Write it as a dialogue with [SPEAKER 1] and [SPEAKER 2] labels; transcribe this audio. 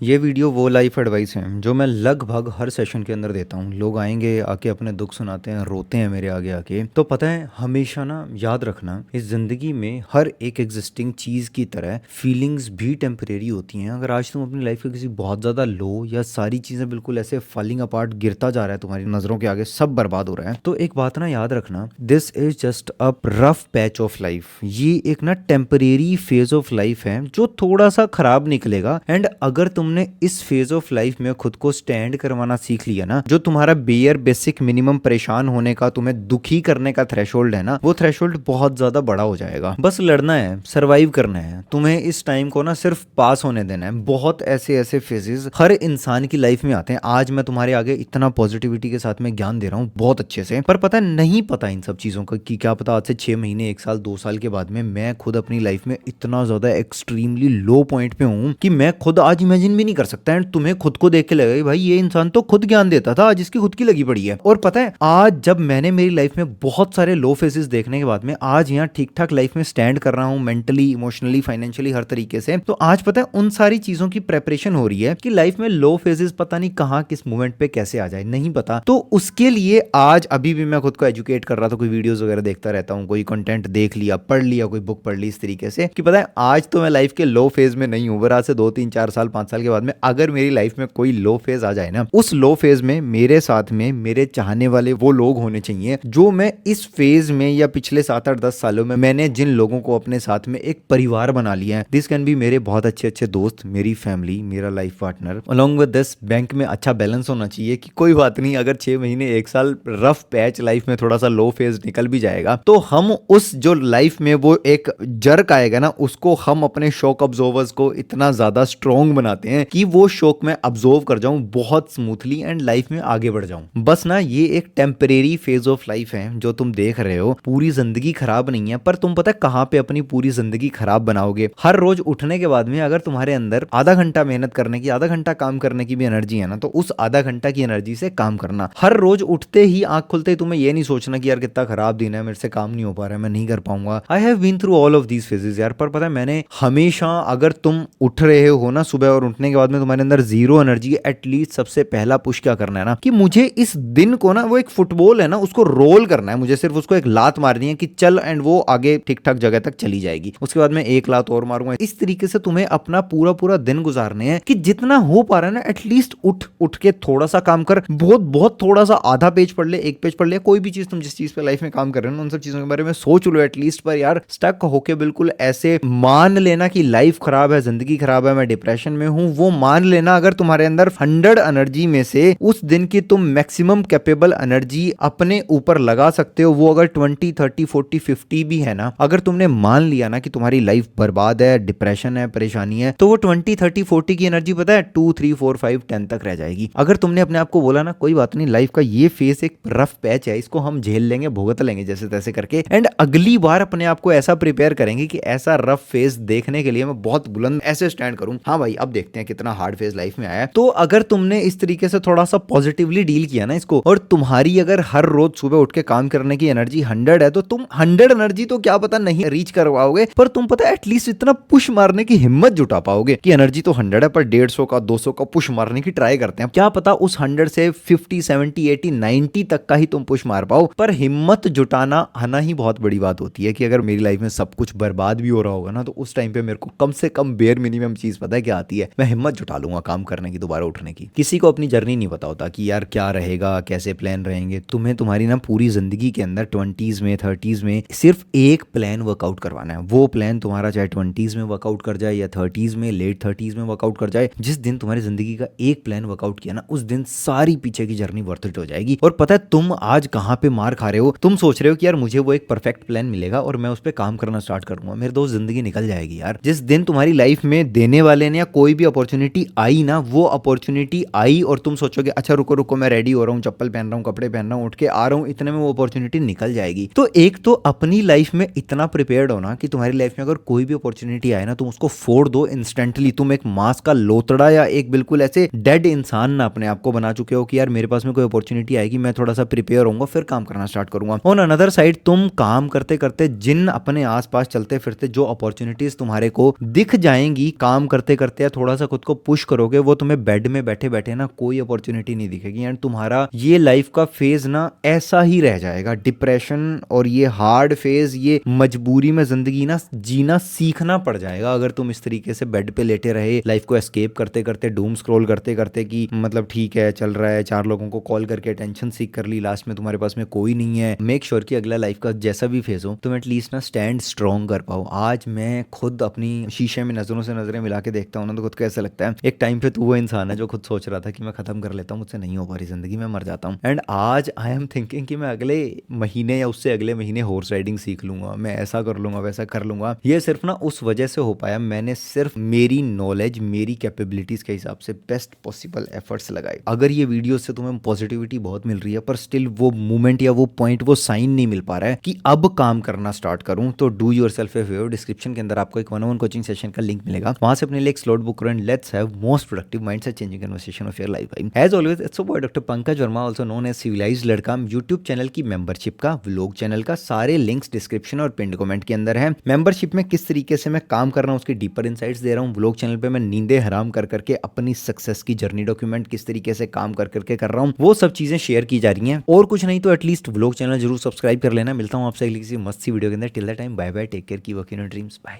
[SPEAKER 1] ये वीडियो वो life advice है जो मैं लगभग हर सेशन के अंदर देता हूँ। लोग आएंगे, आके अपने दुख सुनाते हैं, रोते हैं मेरे आगे आके। तो पता है, हमेशा ना याद रखना, इस जिंदगी में हर एक एग्जिस्टिंग चीज की तरह फीलिंग्स भी टेम्परेरी होती हैं। अगर आज तुम अपनी लाइफ के किसी बहुत ज्यादा लो या सारी चीजें बिल्कुल ऐसे फॉलिंग अपार्ट, गिरता जा रहा है तुम्हारी नजरों के आगे, सब बर्बाद हो रहा है, तो एक बात ना याद रखना, this is just a rough patch of life. ये एक ना टेम्परेरी फेज ऑफ लाइफ है जो थोड़ा सा खराब निकलेगा। एंड अगर तुमने इस फेज ऑफ लाइफ में खुद को स्टैंड करवाना सीख लिया ना, जो तुम्हारा बेयर बेसिक मिनिमम परेशान होने का, तुम्हें दुखी करने का थ्रेशोल्ड है ना, वो थ्रेशोल्ड बहुत ज्यादा बड़ा हो जाएगा। बस लड़ना है, सरवाइव करना है, तुम्हें इस टाइम को ना सिर्फ पास होने देना है। बहुत ऐसे ऐसे फेजेस हर इंसान की लाइफ में आते हैं। आज मैं तुम्हारे आगे इतना पॉजिटिविटी के साथ में ज्ञान दे रहा हूँ बहुत अच्छे से, पर पता नहीं पता इन सब चीजों का कि क्या पता आज से 6 महीने, 1 साल, 2 साल के बाद में मैं खुद अपनी लाइफ में इतना ज्यादा एक्सट्रीमली लो पॉइंट पे हूँ कि मैं खुद आज इमेजिन भी नहीं कर सकता। एंड तुम्हें खुद को देख के लगेगा कि भाई ये इंसान तो खुद ज्ञान देता था, आज इसकी खुद की लगी पड़ी है। और पता है, आज जब मैंने मेरी लाइफ में बहुत सारे लो फेजेस देखने के बाद में आज यहाँ ठीक ठाक लाइफ में स्टैंड कर रहा हूँ, मेंटली, इमोशनली, फाइनेंशियली, हर तरीके से, तो आज पता है उन सारी चीजों की प्रेपरेशन हो रही है कि लाइफ में लो फेजेस पता नहीं कहाँ किस मोमेंट पे कैसे आ जाए, नहीं पता। तो उसके लिए आज अभी भी मैं खुद को एजुकेट कर रहा था, कोई वीडियोस वगैरह देखता रहता हूँ, कोई कंटेंट देख लिया, पढ़ लिया, कोई बुक पढ़ ली, इस तरीके से कि पता है आज तो मैं लाइफ के लो फेज में नहीं हूँ। पर आज से 2 3 4 साल 5 साल के बाद में अगर मेरी लाइफ में कोई लो फेज आ जाए ना, उस लो फेज में मेरे साथ में मेरे चाहने वाले वो लोग होने चाहिए जो मैं इस फेज में या पिछले 7 8 10 सालों में मैंने जिन लोगों को अपने साथ में एक परिवार बना लिया है। दिस कैन बी मेरे बहुत अच्छे अच्छे दोस्त, मेरी फैमिली, मेरा life partner. Along with this bank में अच्छा बैलेंस होना चाहिए कि कोई बात नहीं, अगर 6 महीने 1 साल रफ पैच लाइफ में थोड़ा सा लो फेज निकल भी जाएगा, तो हम उस जो लाइफ में वो एक जर्क आएगा ना, उसको हम अपने शॉक अब्जॉर्वर्स को इतना ज्यादा स्ट्रॉन्ग बनाते हैं कि वो शॉक में अब्जॉर्व कर जाऊं बहुत स्मूथली एंड लाइफ में आगे बढ़ जाऊं। बस ना ये एक टेम्परेरी फेज ऑफ लाइफ है जो तुम देख रहे हो, पूरी जिंदगी खराब नहीं है। पर तुम पता है कहां पे अपनी पूरी जिंदगी खराब बनाओगे? हर रोज उठने के बाद में अगर तुम्हारे अंदर आधा घंटा मेहनत करने की, आधा घंटा काम करने की भी एनर्जी है ना, तो उस आधा घंटा की एनर्जी से काम करना। हर रोज उठते ही, आंख खुलते ही तुम्हें ये नहीं सोचना कि यार कितना खराब दिन है, मेरे से काम नहीं हो पा रहा है, मैं नहीं कर पाऊंगा। I have been through all of these phases यार। पर पता है, मैंने हमेशा, अगर तुम उठ रहे हो ना सुबह और उठने के बाद में तुम्हारे अंदर जीरो एनर्जी है, एटलीस्ट सबसे पहला पुश क्या करना है ना, कि मुझे इस दिन को ना, वो एक फुटबॉल है ना, उसको रोल करना है। मुझे सिर्फ उसको एक लात मारनी है कि चल, एंड वो आगे ठीक ठाक जगह तक चली जाएगी। उसके बाद में एक लात और मारूंगा। इस तरीके से तुम्हें अपना पूरा पूरा दिन गुजारने हैं कि जितना हो पा रहा है ना, एटलीस्ट उठ उठ के थोड़ा सा काम कर। बहुत बहुत थोड़ा सा, आधा पेज पढ़ ले, 1 पेज पढ़ ले, कोई भी चीज तुम जिस चीज पे लाइफ में काम कर रहे हो ना, उन सब चीजों के बारे में सोच लो एटलीस्ट। पर यार स्टक होके बिल्कुल ऐसे मान लेना कि लाइफ खराब है, जिंदगी खराब है, मैं डिप्रेशन में हूं, वो मान लेना। अगर तुम्हारे अंदर 100 एनर्जी में से उस दिन की तुम मैक्सिमम कैपेबल एनर्जी अपने ऊपर लगा सकते हो, वो अगर 20 30 40 50 भी है ना, अगर तुमने मान लिया ना कि तुम्हारी लाइफ बर्बाद है, डिप्रेशन है, परेशानी है, तो वो 20 30 40 की एनर्जी पता है 2 3 4 5 10 तक रह जाएगी। अगर तुमने अपने आप को बोला ना कोई बात नहीं, लाइफ का ये फेस एक रफ पैच है, इसको हम झेल लेंगे, भुगत लेंगे जैसे तैसे करके, एंड अगली बार अपने आप को ऐसा प्रिपेयर करेंगे कि ऐसा रफ फेस देखने के लिए मैं बहुत बुलंद ऐसे स्टैंड करूं। हाँ भाई, अब देखते हैं कितना हार्ड फेज लाइफ में आया। तो अगर तुमने इस तरीके से थोड़ा सा पॉजिटिवली डील किया ना इसको, और तुम्हारी अगर हर रोज सुबह उठ के काम करने की एनर्जी 100 है, तो तुम 100 एनर्जी तो क्या पता नहीं रीच कर पाओगे, पर तुम पता है एटलीस्ट इतना पुश मारने की हिम्मत जुटा पाओगे कि एनर्जी तो 100 है, पर 150 का 200 का पुश मारने की ट्राई करते हैं। क्या पता उस 100 से 50 70 80 90 तक का ही तुम पुश मार पाओ। पर हिम्मत जुटाना आना ही बहुत बड़ी बात होती है कि अगर मेरी लाइफ में सब कुछ बर्बाद भी हो रहा होगा ना, तो उस टाइम पे मेरे को कम से कम बेयर मिनिमम चीज पता है क्या आती है, मैं हिम्मत जुटा लूंगा काम करने की, दोबारा उठने की। किसी को अपनी जर्नी नहीं पता होता कि यार क्या रहेगा, कैसे प्लान रहेंगे। तुम्हें तुम्हारी ना पूरी जिंदगी के अंदर 20s में 30s में सिर्फ एक प्लान वर्कआउट करवाना है। वो प्लान तुम्हारा चाहे 20s में वर्कआउट कर जाए या 30s में, लेट 30s में वर्कआउट कर जाए, जिस दिन तुम्हारी जिंदगी का एक प्लान वर्कआउट किया ना, उस दिन सारी पीछे की जर्नी वर्थ इट हो जाएगी। और पता है तुम आज कहां पे मार खा रहे हो? तुम सोच रहे हो कि यार मुझे वो एक परफेक्ट प्लान मिलेगा और मैं उस पर काम करना स्टार्ट करूंगा, मेरे दोस्त जिंदगी निकल जाएगी यार। जिस दिन तुम्हारी लाइफ में देने वाले ने या कोई भी अपॉर्चुनिटी आई ना, वो अपॉर्चुनिटी आई और तुम सोचोगे अच्छा रुको रुको, मैं रेडी हो रहा हूँ, चप्पल पहन रहा हूँ, कपड़े पहन रहा हूँ, उठ के आ रहा हूँ, इतने में वो अपॉर्चुनिटी निकल जाएगी। तो एक तो अपनी लाइफ में इतना प्रिपेयर्ड होना कि तुम्हारी लाइफ में अगर कोई भी अपॉर्चुनिटी आए ना, तुम उसको फोड़ दो इंस्टेंटली। तुम एक मांस का लोतड़ा या एक बिल्कुल ऐसे डेड इंसान ना अपने आप को बना चुके हो कि यार मेरे पास में कोई अपॉर्चुनिटी आएगी, मैं थोड़ा सा प्रिपेयर होऊंगा, फिर काम करना स्टार्ट करूंगा। ऑन अनदर साइड तुम काम करते करते जिन अपने आसपास चलते फिरते जो अपॉर्चुनिटीज तुम्हारे को दिख जाएंगी काम करते करते, या थोड़ा सा खुद को पुश करोगे वो तुम्हें बेड में बैठे बैठे ना कोई अपॉर्चुनिटी नहीं दिखेगी एंड तुम्हारा ये लाइफ का फेज ना ऐसा ही रह जाएगा। डिप्रेशन और ये हार्ड फेज, ये मजबूरी में जिंदगी ना जीना सीखना पड़ जाएगा अगर तुम इस तरीके से बेड पे लेटे रहे, लाइफ को एस्केप करते करते, डूम स्क्रॉल करते करते कि मतलब ठीक है चल रहा है, 4 लोगों को कॉल करके अटेंशन सीख कर ली, लास्ट में तुम्हारे पास में कोई नहीं है। मेक श्योर कि अगला लाइफ का जैसा भी फेज हो तुम एटलीस्ट ना स्टैंड स्ट्रॉन्ग कर पाओ। आज मैं खुद अपनी शीशे में नजरों से नजरें मिला के देखता हूँ ना तो खुद को ऐसा लगता है एक टाइम पे तू वो इंसान है जो खुद सोच रहा था कि मैं खत्म कर लेता हूँ, मुझसे नहीं हो पा रही जिंदगी में, मर जाता हूँ। एंड आज आई एम थिंकिंग कि मैं अगले महीने या उससे अगले महीने हॉर्स राइडिंग सीख लूंगा, मैं ऐसा कर लूंगा वैसा कर लूंगा। ये सिर्फ ना उस वजह से हो पाया, मैंने सिर्फ मेरी नॉलेज मेरी कैपेबिलिटीज के हिसाब से बेस्ट पॉसिबल एफर्ट्स लगाए। अगर ये वीडियो से तुम्हें पॉजिटिविटी बहुत मिल रही है पर स्टिल वो मोमेंट या वो पॉइंट वो साइन नहीं मिल पा रहा है कि अब काम करना स्टार्ट करूं, तो do yourself A favour, description के अंदर आपको एक 1-on-1 कोचिंग सेशन का लिंक मिलेगा, वहां से अपने लिए एक स्लॉट बुक करो and let's have most productive mindset changing conversation of your life. As always it's your boy doctor Pankaj Verma, also known as civilised लड़का। यूट्यूब चैनल की मेंबरशिप का, व्लॉग चैनल का सारे लिंक्स डिस्क्रिप्शन और पिन कमेंट के अंदर है। मेंबरशिप में किस तरीके से मैं काम कर रहा हूं उसकी डीपर इनसाइट्स दे रहा हूं। व्लॉग चैनल पे मैं नींदें हराम कर करके अपनी सक्सेस की जर्नी डॉक्यूमेंट किस तरीके से काम कर करके कर रहा हूं वो सब चीजें शेयर की जा रही हैं। और कुछ नहीं तो एटलीस्ट व्लॉग चैनल जरूर सब्सक्राइब कर लेना। मिलता हूं आपसे अगली किसी मस्त सी वीडियो के अंदर। Till the time bye bye, take care, keep working on your dreams, bye.